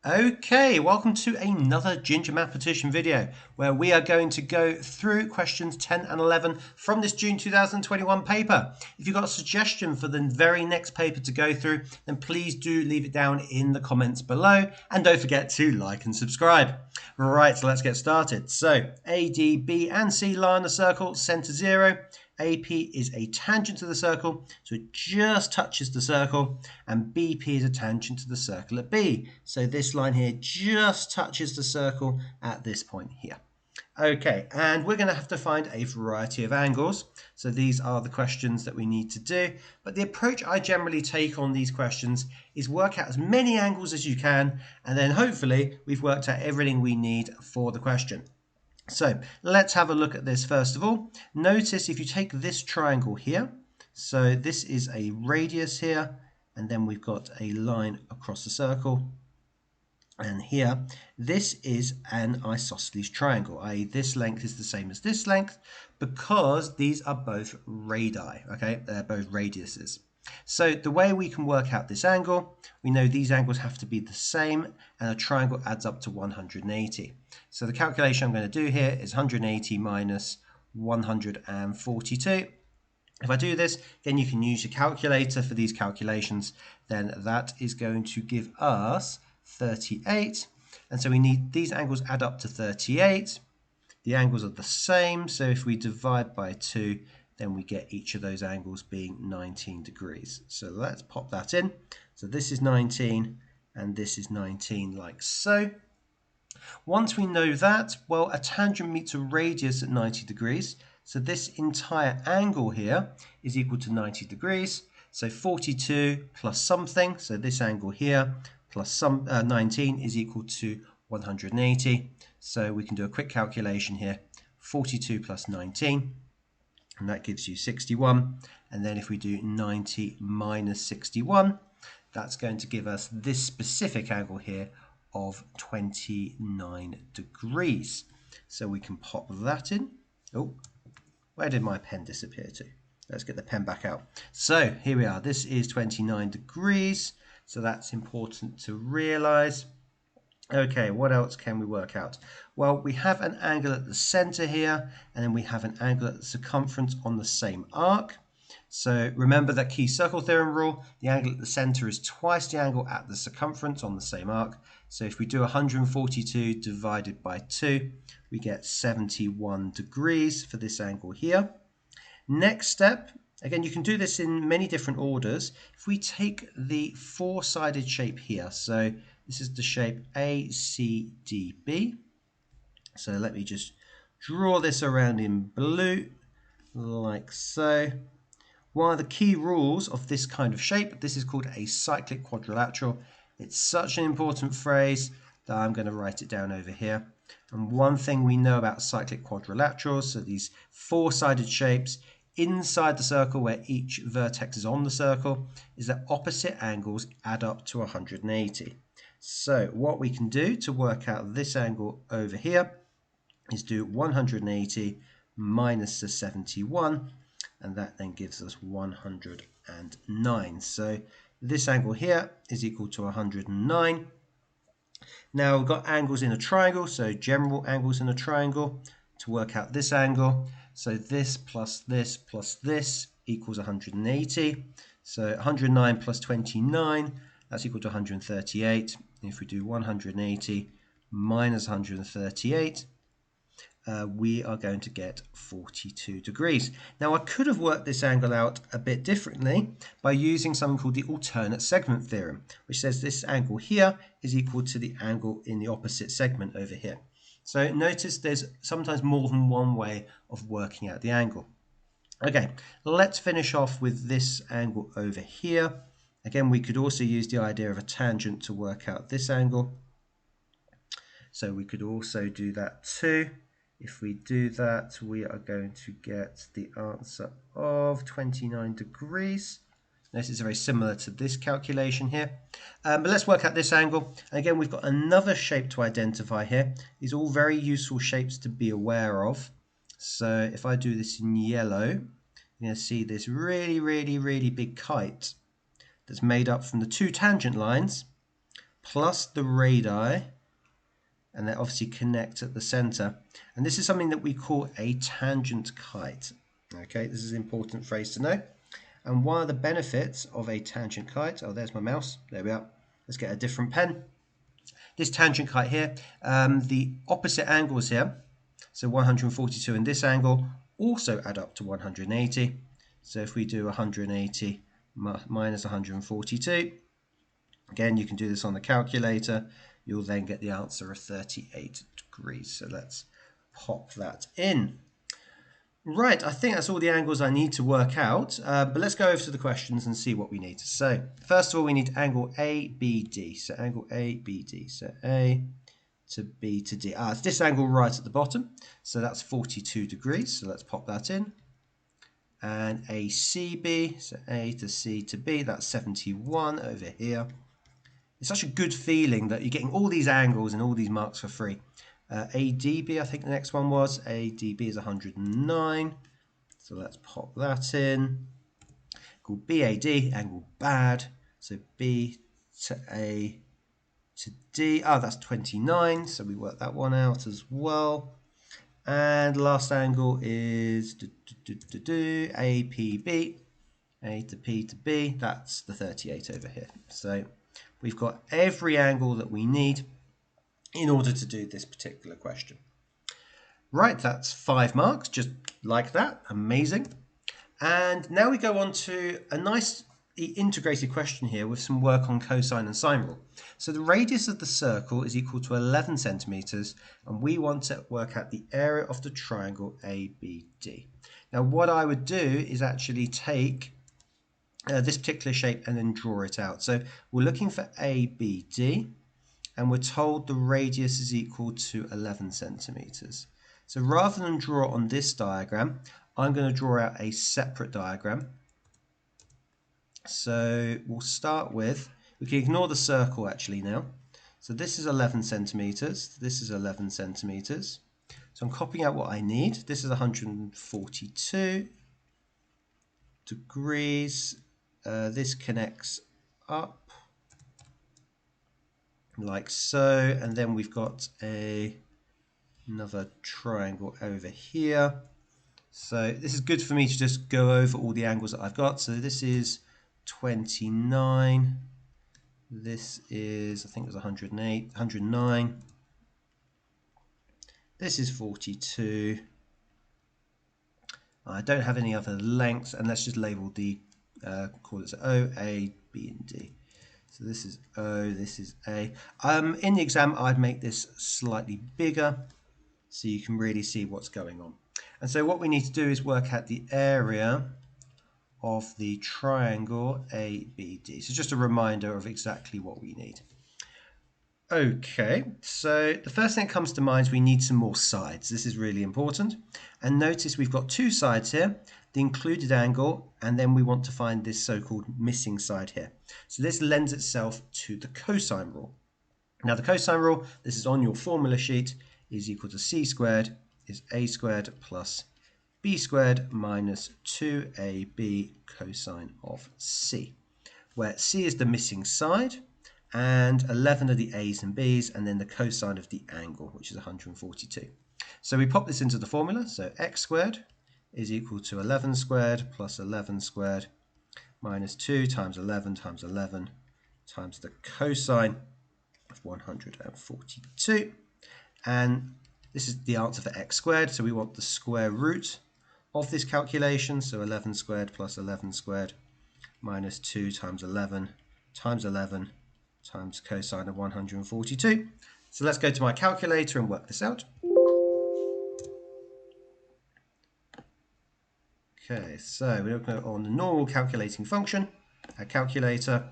Okay, welcome to another Ginger Mathematician video where we are going to go through questions 10 and 11 from this June 2021 paper. If you've got a suggestion for the very next paper to go through, then please do leave it down in the comments below and don't forget to like and subscribe. Right, so let's get started. So AD, B and C lie on the circle, center 0. AP is a tangent to the circle, so it just touches the circle, and BP is a tangent to the circle at B. So this line here just touches the circle at this point here. Okay, and we're going to have to find a variety of angles. So these are the questions that we need to do. But the approach I generally take on these questions is work out as many angles as you can, and then hopefully we've worked out everything we need for the question. So let's have a look at this first of all. Notice if you take this triangle here, so this is a radius here, and then we've got a line across the circle. And here, this is an isosceles triangle, i.e. this length is the same as this length because these are both radii, okay? They're both radiuses. So the way we can work out this angle, we know these angles have to be the same and a triangle adds up to 180. So the calculation I'm going to do here is 180 minus 142. If I do this, again you can use your calculator for these calculations, then that is going to give us 38. And so we need these angles add up to 38. The angles are the same, so if we divide by 2, then we get each of those angles being 19 degrees. So let's pop that in. So this is 19 and this is 19 like so. Once we know that, well, a tangent meets a radius at 90 degrees. So this entire angle here is equal to 90 degrees. So 42 plus something, so this angle here, plus some 19 is equal to 180. So we can do a quick calculation here. 42 plus 19. And that gives you 61. And then if we do 90 minus 61, that's going to give us this specific angle here of 29 degrees. So we can pop that in. Oh, where did my pen disappear to? Let's get the pen back out. So here we are. This is 29 degrees. So that's important to realize. Okay, what else can we work out? Well, we have an angle at the center here, and then we have an angle at the circumference on the same arc. So remember that key circle theorem rule, the angle at the center is twice the angle at the circumference on the same arc. So if we do 142 divided by 2, we get 71 degrees for this angle here. Next step, again, you can do this in many different orders. If we take the four-sided shape here, so this is the shape ACDB. So let me just draw this around in blue, like so. One of the key rules of this kind of shape, this is called a cyclic quadrilateral. It's such an important phrase that I'm going to write it down over here. And one thing we know about cyclic quadrilaterals, so these four-sided shapes inside the circle where each vertex is on the circle, is that opposite angles add up to 180. So what we can do to work out this angle over here is do 180 minus the 71, and that then gives us 109. So this angle here is equal to 109. Now we've got angles in a triangle, so general angles in a triangle to work out this angle. So this plus this plus this equals 180. So 109 plus 29, that's equal to 138. If we do 180 minus 138, we are going to get 42 degrees. Now I could have worked this angle out a bit differently by using something called the alternate segment theorem, which says this angle here is equal to the angle in the opposite segment over here. So notice there's sometimes more than one way of working out the angle. Okay, let's finish off with this angle over here. Again, we could also use the idea of a tangent to work out this angle. So we could also do that too. If we do that, we are going to get the answer of 29 degrees. This is very similar to this calculation here. But let's work out this angle. And again, we've got another shape to identify here. These are all very useful shapes to be aware of. So if I do this in yellow, you're going to see this really, really, really big kite that's made up from the two tangent lines plus the radii, and they obviously connect at the center. And this is something that we call a tangent kite. Okay, this is an important phrase to know. And one of the benefits of a tangent kite, oh, there's my mouse, there we are. Let's get a different pen. This tangent kite here, the opposite angles here, so 142 and this angle, also add up to 180. So if we do 180 minus 142, again, you can do this on the calculator, you'll then get the answer of 38 degrees. So let's pop that in. Right, I think that's all the angles I need to work out, but let's go over to the questions and see what we need. So first of all, we need angle ABD. So angle ABD. So A to B to D. It's this angle right at the bottom. So that's 42 degrees. So let's pop that in. And ACB. So A to C to B. That's 71 over here. It's such a good feeling that you're getting all these angles and all these marks for free. ADB, I think the next one was. ADB is 109. So let's pop that in. Called BAD, angle bad. So B to A to D. Oh, that's 29. So we work that one out as well. And last angle is APB. A to P to B. That's the 38 over here. So we've got every angle that we need in order to do this particular question. Right, that's 5 marks, just like that. Amazing. And now we go on to a nice integrated question here with some work on cosine and sine rule. So the radius of the circle is equal to 11 centimeters, and we want to work out the area of the triangle ABD. Now what I would do is actually take this particular shape and then draw it out. So we're looking for ABD, and we're told the radius is equal to 11 centimeters. So rather than draw it on this diagram, I'm going to draw out a separate diagram. So we'll start with, we can ignore the circle actually now. So this is 11 centimeters, this is 11 centimeters. So I'm copying out what I need. This is 142 degrees. This connects up like so, and then we've got another triangle over here. So this is good for me to just go over all the angles that I've got. So this is 29, this is, I think it was 108, 109, this is 42. I don't have any other lengths, and let's just label the coordinates O, A, B, and D. So this is O, this is A. In the exam, I'd make this slightly bigger so you can really see what's going on. And so what we need to do is work out the area of the triangle ABD. So just a reminder of exactly what we need. Okay, so the first thing that comes to mind is we need some more sides. This is really important. And notice we've got 2 sides here, the included angle, and then we want to find this so-called missing side here. So this lends itself to the cosine rule. Now the cosine rule, this is on your formula sheet, is equal to c squared is a squared plus b squared minus 2ab cosine of c, where c is the missing side, and 11 are the a's and b's, and then the cosine of the angle, which is 142. So we pop this into the formula. So x squared is equal to 11 squared plus 11 squared minus 2 times 11 times 11 times the cosine of 142. And this is the answer for x squared, so we want the square root of this calculation. So 11 squared plus 11 squared minus 2 times 11 times 11 times cosine of 142. So let's go to my calculator and work this out. Okay, so we're going to go on the normal calculating function, our calculator,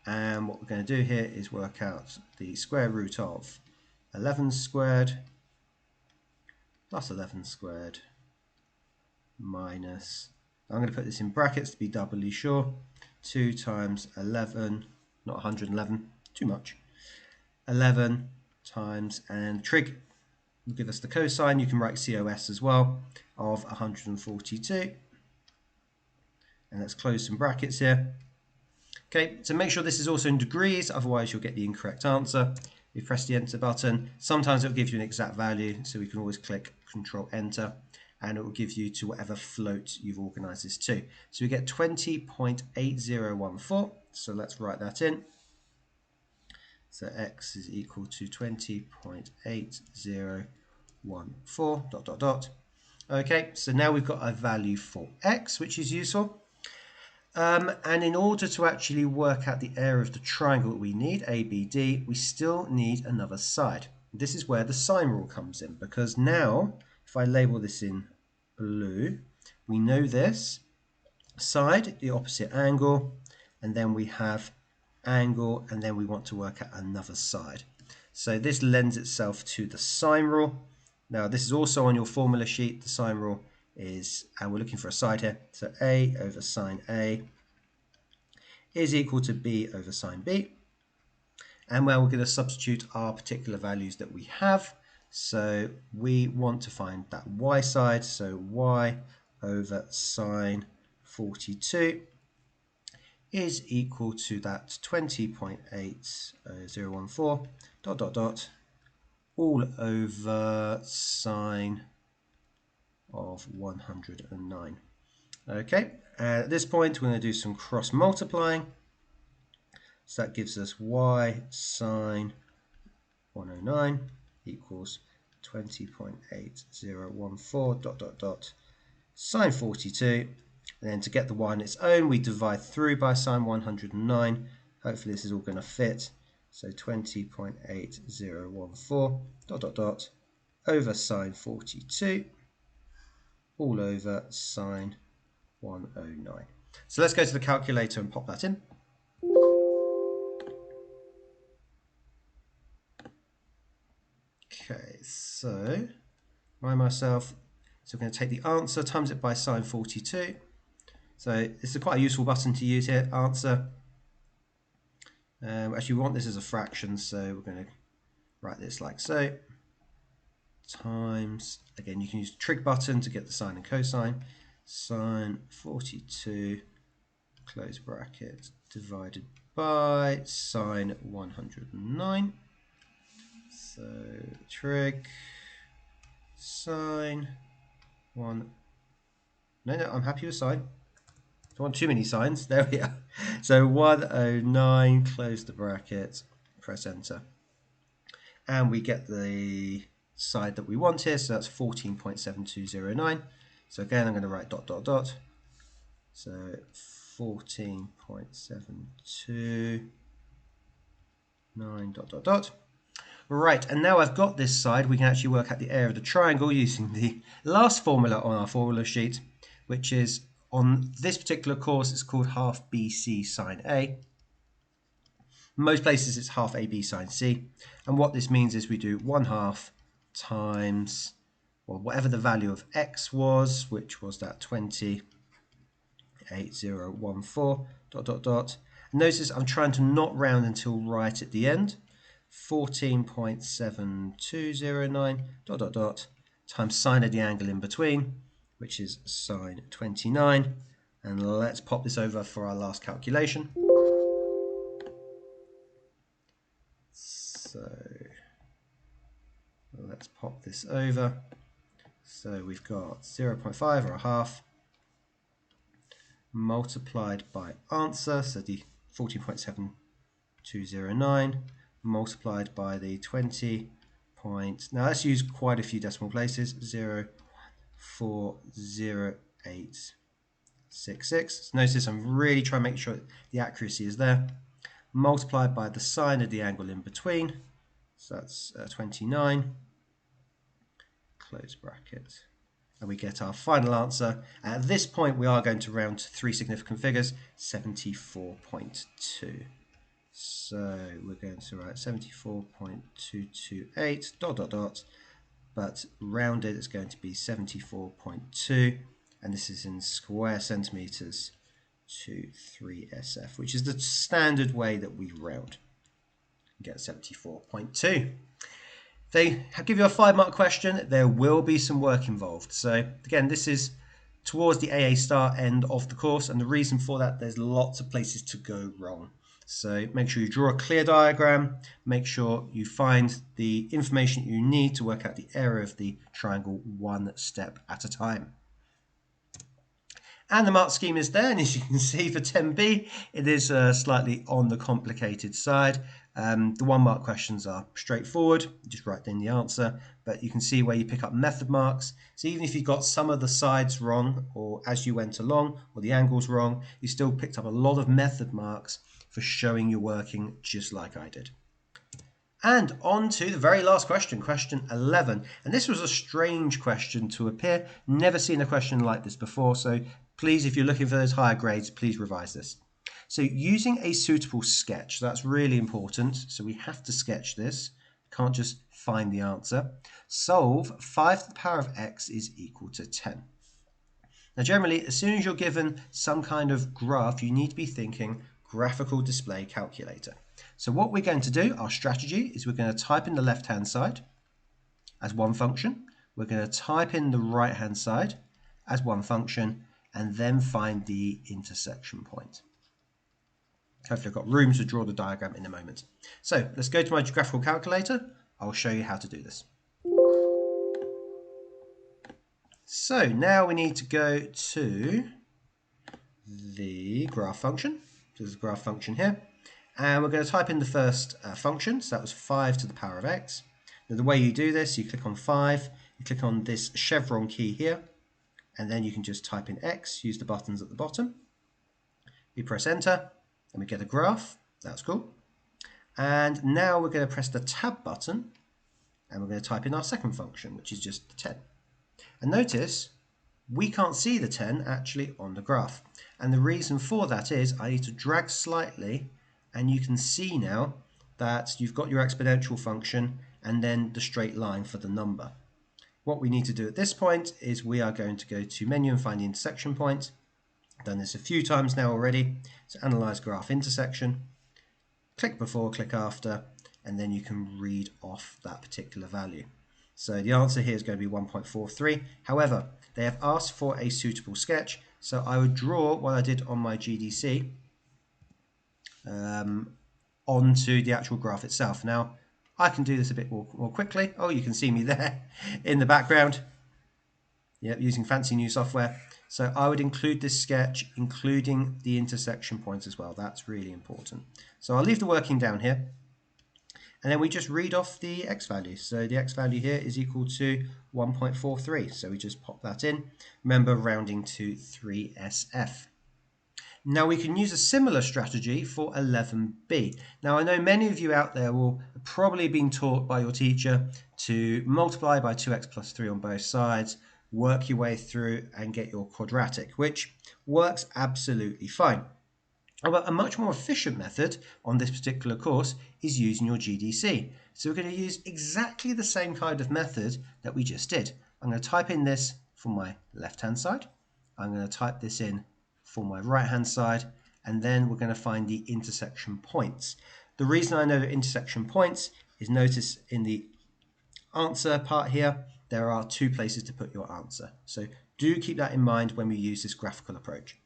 and what we're going to do here is work out the square root of 11 squared plus 11 squared minus, I'm going to put this in brackets to be doubly sure, 2 times 11, not 111, too much, 11 times, and trig will give us the cosine, you can write COS as well, of 142, and let's close some brackets here, Okay, so make sure this is also in degrees, otherwise you'll get the incorrect answer. We press the enter button. Sometimes it'll give you an exact value, so we can always click Control Enter, and it will give you to whatever float you've organized this to. So we get 20.8014. So let's write that in. So x is equal to 20.8014 ... Okay, so now we've got a value for x, which is useful. And in order to actually work out the area of the triangle that we need, ABD, we still need another side. This is where the sine rule comes in, because now, if I label this in blue, we know this side, the opposite angle, and then we have angle, and then we want to work out another side. So this lends itself to the sine rule. Now this is also on your formula sheet. The sine rule is, and we're looking for a side here, so A over sine A is equal to B over sine B. And where we're going to substitute our particular values that we have. So we want to find that y side, so y over sine 42 is equal to that 20.8014 ... all over sine of 109. Okay, and at this point we're going to do some cross multiplying. So that gives us y sine 109 equals 20.8014 ... sine 42. And then to get the y on its own, we divide through by sine 109. Hopefully this is all going to fit. So 20.8014 ... over sine 42 all over sine 109. So let's go to the calculator and pop that in. Okay, so myself, so we're going to take the answer, times it by sine 42. So this is quite a useful button to use here, answer. Actually, we want this as a fraction, so we're going to write this like so. Times, again, you can use the trig button to get the sine and cosine. Sine 42, close bracket, divided by sine 109. So trig sine 1. No, I'm happy with sine. Don't want too many signs. There we are. So 109, close the bracket, press enter. And we get the side that we want here, so that's 14.7209. So again, I'm going to write ... So 14.729 ... Right, and now I've got this side, we can actually work out the area of the triangle using the last formula on our formula sheet, which is, on this particular course, it's called half BC sine A. In most places it's half AB sine C. And what this means is we do 1/2 times, well, whatever the value of x was, which was that 20.8014 ... Notice I'm trying to not round until right at the end. 14.7209 ... times sine of the angle in between, which is sine 29. And let's pop this over for our last calculation. So let's pop this over. So we've got 0.5 or 1/2 multiplied by answer, so the 14.7209 multiplied by the 20 point, now let's use quite a few decimal places, 0.40866. Notice I'm really trying to make sure the accuracy is there. Multiplied by the sine of the angle in between, so that's 29, close bracket. And we get our final answer. At this point, we are going to round to 3 significant figures, 74.2. So we're going to write 74.228 ... but rounded is going to be 74.2, and this is in square centimeters to 3SF, which is the standard way that we round. Get 74.2. They give you a 5-mark question, there will be some work involved. So again, this is towards the AA star end of the course, and the reason for that, there's lots of places to go wrong. So make sure you draw a clear diagram, make sure you find the information you need to work out the area of the triangle one step at a time. And the mark scheme is there, and as you can see for 10B, it is slightly on the complicated side. The 1 mark questions are straightforward, just write in the answer, but you can see where you pick up method marks. So even if you got some of the sides wrong, or as you went along, or the angles wrong, you still picked up a lot of method marks for showing you're working just like I did. And on to the very last question, question 11. And this was a strange question to appear. Never seen a question like this before, so please, if you're looking for those higher grades, please revise this. So using a suitable sketch, that's really important. So we have to sketch this. Can't just find the answer. Solve 5 to the power of x is equal to 10. Now generally, as soon as you're given some kind of graph, you need to be thinking graphical display calculator. So what we're going to do, our strategy, is we're going to type in the left-hand side as one function. We're going to type in the right-hand side as one function, and then find the intersection point. Hopefully I've got room to draw the diagram in a moment. So let's go to my graphical calculator. I'll show you how to do this. So now we need to go to the graph function. So there's a graph function here. And we're going to type in the first function. So that was 5 to the power of x. Now the way you do this, you click on 5, you click on this chevron key here, and then you can just type in x, use the buttons at the bottom. You press enter, and we get a graph. That's cool. And now we're going to press the tab button, and we're going to type in our second function, which is just the 10. And notice, we can't see the 10 actually on the graph. And the reason for that is I need to drag slightly, and you can see now that you've got your exponential function and then the straight line for the number. What we need to do at this point is we are going to go to menu and find the intersection point. I've done this a few times now already. So analyze graph intersection, click before, click after, and then you can read off that particular value. So the answer here is going to be 1.43. However, they have asked for a suitable sketch, so I would draw what I did on my GDC onto the actual graph itself. Now, I can do this a bit more quickly. Oh, you can see me there in the background. Yep, using fancy new software. So I would include this sketch, including the intersection points as well. That's really important. So I'll leave the working down here. And then we just read off the x value. So the x value here is equal to 1.43. So we just pop that in. Remember, rounding to 3SF. Now we can use a similar strategy for 11b. Now I know many of you out there will have probably been taught by your teacher to multiply by 2x plus 3 on both sides, work your way through and get your quadratic, which works absolutely fine. But a much more efficient method on this particular course is using your GDC. So we're going to use exactly the same kind of method that we just did. I'm going to type in this for my left-hand side. I'm going to type this in for my right-hand side, and then we're going to find the intersection points. The reason I know intersection points is notice in the answer part here, there are 2 places to put your answer. So do keep that in mind when we use this graphical approach.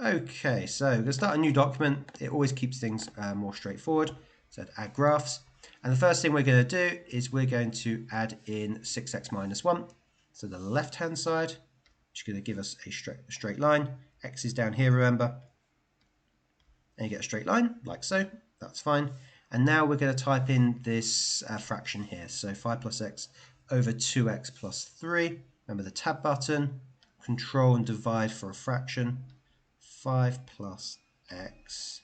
Okay, so we're going to start a new document. It always keeps things more straightforward. So add graphs. And the first thing we're going to do is we're going to add in 6x minus 1. So the left-hand side, which is going to give us a straight line. X is down here, remember. And you get a straight line, like so. That's fine. And now we're going to type in this fraction here. So 5 plus x over 2x plus 3. Remember the tab button. Control and divide for a fraction. 5 plus x.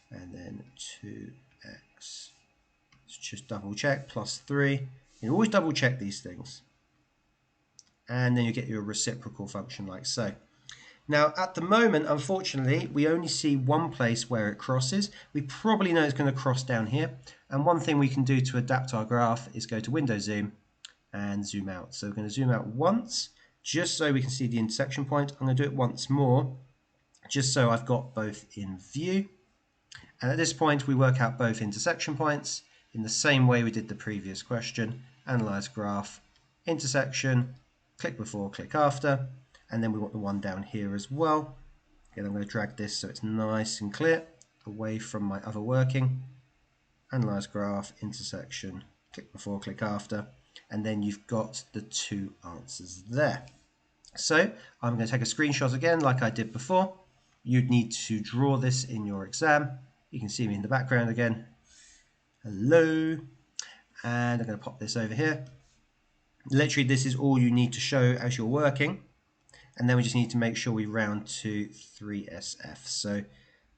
And then 2x. Let's just double check. Plus 3. You always double check these things. And then you get your reciprocal function like so. Now, at the moment, unfortunately, we only see one place where it crosses. We probably know it's going to cross down here. And one thing we can do to adapt our graph is go to Window Zoom and zoom out. So we're going to zoom out once, just so we can see the intersection point. I'm going to do it once more, just so I've got both in view. And at this point, we work out both intersection points in the same way we did the previous question. analyze graph, intersection, click before, click after, and then we want the one down here as well. Again, I'm going to drag this so it's nice and clear away from my other working. Analyze graph, intersection, click before, click after, and then you've got the two answers there. So I'm going to take a screenshot again like I did before. You'd need to draw this in your exam. You can see me in the background again. Hello. And I'm going to pop this over here. Literally, this is all you need to show as you're working. And then we just need to make sure we round to 3SF. So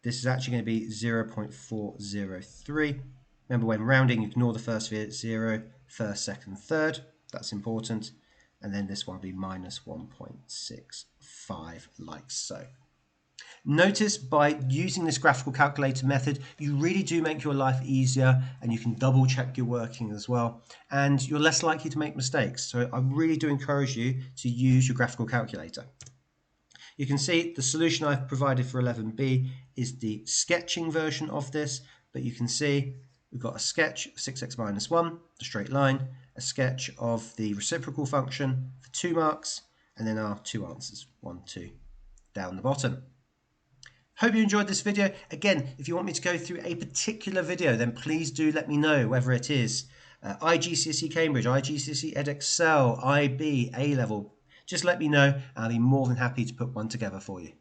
this is actually going to be 0.403. Remember, when rounding, you ignore the first 0, first, second, third. That's important. And then this one will be minus 1.65, like so. Notice by using this graphical calculator method, you really do make your life easier, and you can double check your working as well, and you're less likely to make mistakes. So I really do encourage you to use your graphical calculator. You can see the solution I've provided for 11b is the sketching version of this, but you can see we've got a sketch 6x minus 1, the straight line, a sketch of the reciprocal function for 2 marks, and then our two answers, 1, 2, down the bottom. Hope you enjoyed this video. Again, if you want me to go through a particular video, then please do let me know, whether it is iGCSE Cambridge, iGCSE Edexcel, IB, A-Level. Just let me know, and I'll be more than happy to put one together for you.